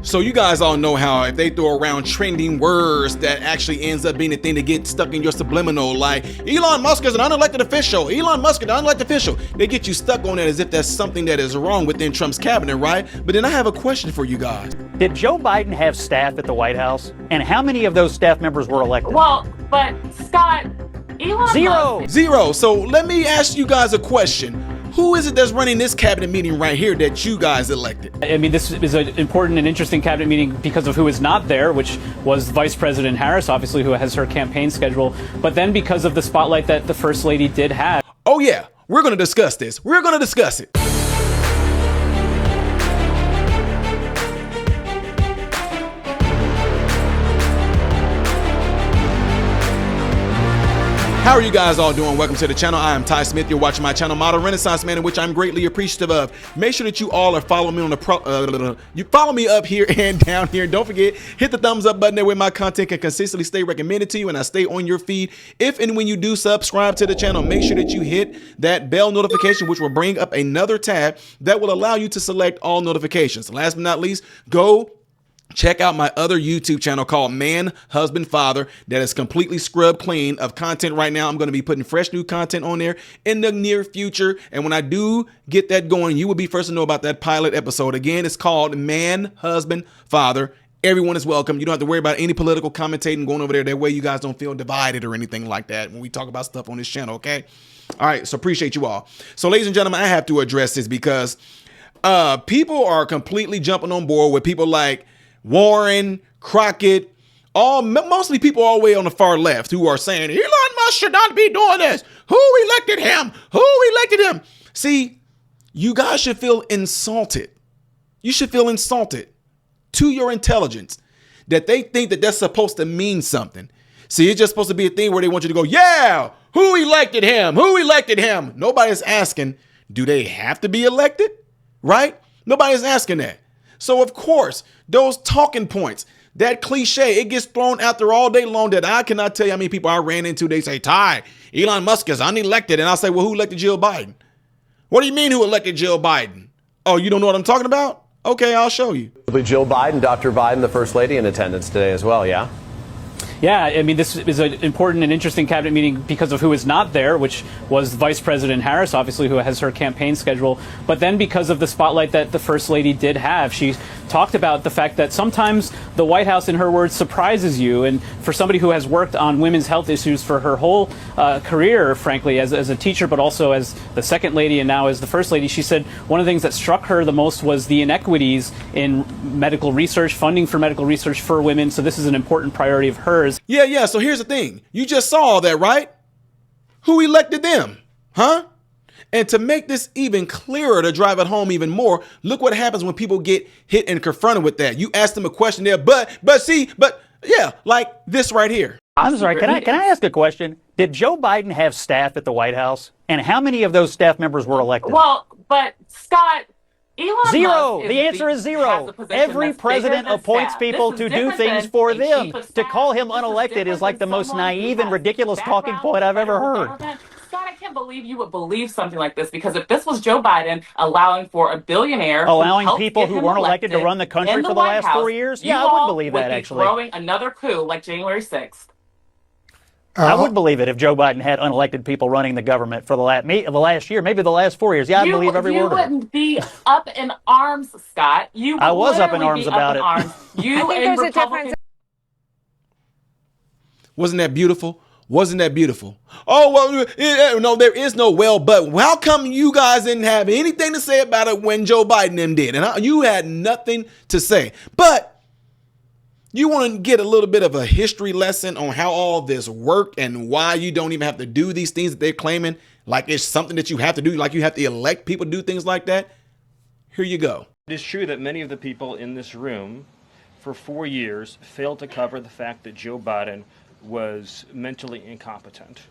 So you guys all know how if they throw around trending words that actually ends up being the thing to get stuck in your subliminal, like Elon Musk is an unelected official, Elon Musk is an unelected official. They get you stuck on it as if that's something that is wrong within Trump's cabinet, right? But then I have a question for you guys. Did Joe Biden have staff at the White House? And how many of those staff members were elected? Well, but Scott, Elon Musk... Zero. So let me ask you guys a question. Who is it that's running this cabinet meeting right here that you guys elected? I mean, this is an important and interesting cabinet meeting because of who is not there, which was Vice President Harris, obviously, who has her campaign schedule, but then because of the spotlight that the First Lady did have. Oh yeah, we're going to discuss this. We're going to discuss it. How are you guys all doing? Welcome to the channel. I am Ty Smith. You're watching my channel, Model Renaissance Man, in which I'm greatly appreciative of. Make sure that you all are following me on the you follow me up here and down here. Don't forget, hit the thumbs up button there where my content can consistently stay recommended to you and I stay on your feed. If and when you do subscribe to the channel, make sure that you hit that bell notification, which will bring up another tab that will allow you to select all notifications. Last but not least, go check out my other YouTube channel called Man, Husband, Father that is completely scrubbed clean of content right now. I'm going to be putting fresh new content on there in the near future. And when I do get that going, you will be first to know about that pilot episode. Again, it's called Man, Husband, Father. Everyone is welcome. You don't have to worry about any political commentating going over there. That way you guys don't feel divided or anything like that when we talk about stuff on this channel, okay? All right, so appreciate you all. So ladies and gentlemen, I have to address this because people are completely jumping on board with people like Warren, Crockett, mostly people all the way on the far left who are saying Elon Musk should not be doing this. Who elected him? Who elected him? See, you guys should feel insulted. You should feel insulted to your intelligence that they think that that's supposed to mean something. See, it's just supposed to be a thing where they want you to go, yeah, who elected him? Who elected him? Nobody's asking, do they have to be elected? Right? Nobody's asking that. So, of course, those talking points, that cliche, it gets thrown out there all day long that I cannot tell you how many people I ran into. They say, Ty, Elon Musk is unelected. And I'll say, well, who elected Jill Biden? What do you mean who elected Jill Biden? Oh, you don't know what I'm talking about? Okay, I'll show you. Jill Biden, Dr. Biden, the First Lady, in attendance today as well, yeah? Yeah, I mean, this is an important and interesting cabinet meeting because of who is not there, which was Vice President Harris, obviously, who has her campaign schedule. But then because of the spotlight that the First Lady did have, she talked about the fact that sometimes the White House, in her words, surprises you. And for somebody who has worked on women's health issues for her whole career, frankly, as a teacher, but also as the Second Lady and now as the First Lady, she said one of the things that struck her the most was the inequities in medical research, funding for medical research for women. So this is an important priority of hers. Yeah. So here's the thing. You just saw all that, right? Who elected them? Huh? And to make this even clearer, to drive it home even more, look what happens when people get hit and confronted with that. You ask them a question there, but yeah, like this right here. I'm sorry, can I ask a question? Did Joe Biden have staff at the White House? And how many of those staff members were elected? Well, but Scott, Elon zero. Musk The answer is zero. Every president appoints people to do things for them. To call him unelected is like the most naive and ridiculous talking point I've ever heard. Scott, I can't believe you would believe something like this, because if this was Joe Biden allowing for a billionaire, allowing people who weren't elected to run the country for the last 4 years, yeah, I would believe that, actually. Throwing another coup like January 6th. I would believe it if Joe Biden had unelected people running the government for the last year, maybe the last 4 years. Yeah, I believe every word of it. You wouldn't be up in arms, Scott. I was up in arms about it. You and Republicans. Wasn't that beautiful? Wasn't that beautiful? Oh, well, no, there is no well, but how come you guys didn't have anything to say about it when Joe Biden them did? And you had nothing to say. But you want to get a little bit of a history lesson on how all this worked and why you don't even have to do these things that they're claiming like it's something that you have to do, like you have to elect people to do things like that? Here you go. It is true that many of the people in this room for 4 years failed to cover the fact that Joe Biden was mentally incompetent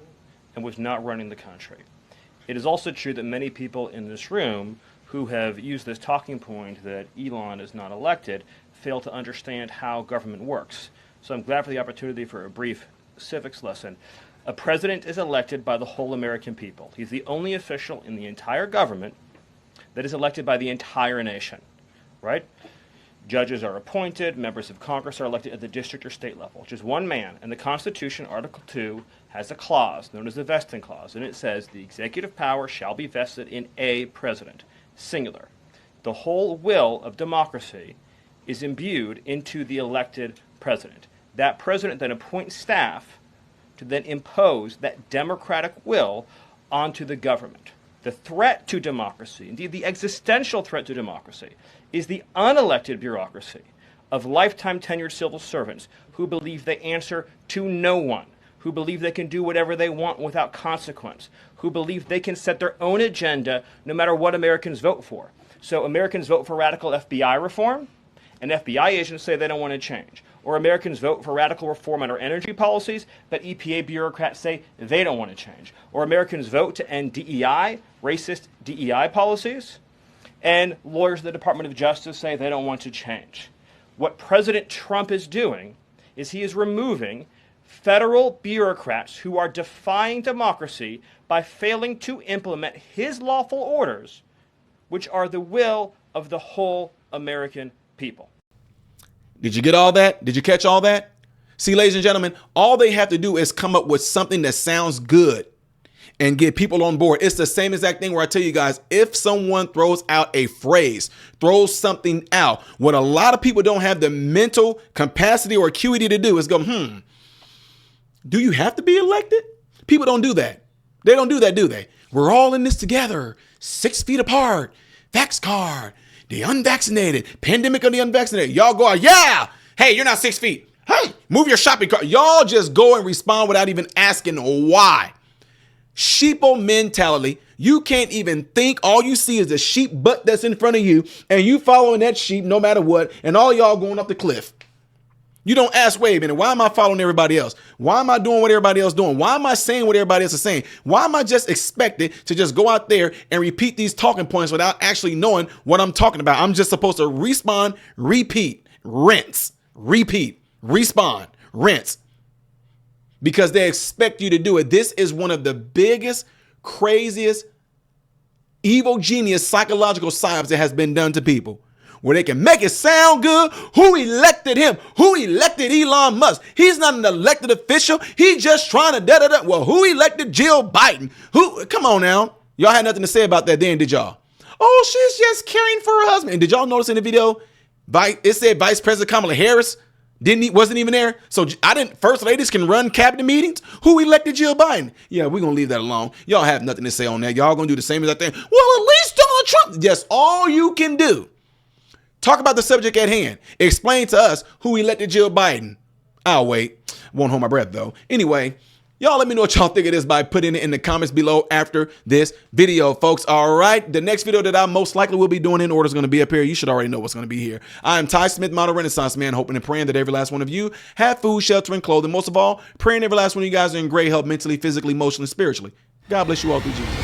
and was not running the country. It is also true that many people in this room who have used this talking point that Elon is not elected fail to understand how government works. So I'm glad for the opportunity for a brief civics lesson. A president is elected by the whole American people. He's the only official in the entire government that is elected by the entire nation, right? Judges are appointed, members of Congress are elected at the district or state level, which is one man. And the Constitution, Article 2, has a clause known as the vesting clause, and it says the executive power shall be vested in a president, singular. The whole will of democracy is imbued into the elected president. That president then appoints staff to then impose that democratic will onto the government. The threat to democracy, indeed the existential threat to democracy, is the unelected bureaucracy of lifetime tenured civil servants who believe they answer to no one, who believe they can do whatever they want without consequence, who believe they can set their own agenda no matter what Americans vote for. So Americans vote for radical FBI reform, and FBI agents say they don't want to change. Or Americans vote for radical reform on our energy policies, but EPA bureaucrats say they don't want to change. Or Americans vote to end DEI, racist DEI policies, and lawyers in the Department of Justice say they don't want to change. What President Trump is doing is he is removing federal bureaucrats who are defying democracy by failing to implement his lawful orders, which are the will of the whole American people. Did you get all that? Did you catch all that? See, ladies and gentlemen, all they have to do is come up with something that sounds good and get people on board. It's the same exact thing where I tell you guys, if someone throws out a phrase, throws something out, what a lot of people don't have the mental capacity or acuity to do is go, do you have to be elected? People don't do that. They don't do that, do they? We're all in this together, 6 feet apart, vax card. The unvaccinated, pandemic of the unvaccinated. Y'all go out, yeah. Hey, you're not 6 feet. Hey, move your shopping cart. Y'all just go and respond without even asking why. Sheeple mentality. You can't even think. All you see is the sheep butt that's in front of you, and you following that sheep no matter what, and all y'all going up the cliff. You don't ask, wait a minute, why am I following everybody else? Why am I doing what everybody else is doing? Why am I saying what everybody else is saying? Why am I just expected to just go out there and repeat these talking points without actually knowing what I'm talking about? I'm just supposed to respond, repeat, rinse, repeat, respond, rinse. Because they expect you to do it. This is one of the biggest, craziest, evil genius psychological psyops that has been done to people, where they can make it sound good. Who elected him? Who elected Elon Musk? He's not an elected official. He's just trying to da-da-da. Well, who elected Jill Biden? Who? Come on now. Y'all had nothing to say about that then, did y'all? Oh, she's just caring for her husband. And did y'all notice in the video, it said Vice President Kamala Harris wasn't even there? So first ladies can run cabinet meetings? Who elected Jill Biden? Yeah, we're going to leave that alone. Y'all have nothing to say on that. Y'all going to do the same as that thing. Well, at least Donald Trump. Yes, all you can do. Talk about the subject at hand. Explain to us who elected Jill Biden. I'll wait. Won't hold my breath, though. Anyway, y'all let me know what y'all think of this by putting it in the comments below after this video, folks. All right. The next video that I most likely will be doing in order is going to be up here. You should already know what's going to be here. I am Ty Smith, model Renaissance man, hoping and praying that every last one of you have food, shelter, and clothing. Most of all, praying every last one of you guys are in great health mentally, physically, emotionally, spiritually. God bless you all through Jesus.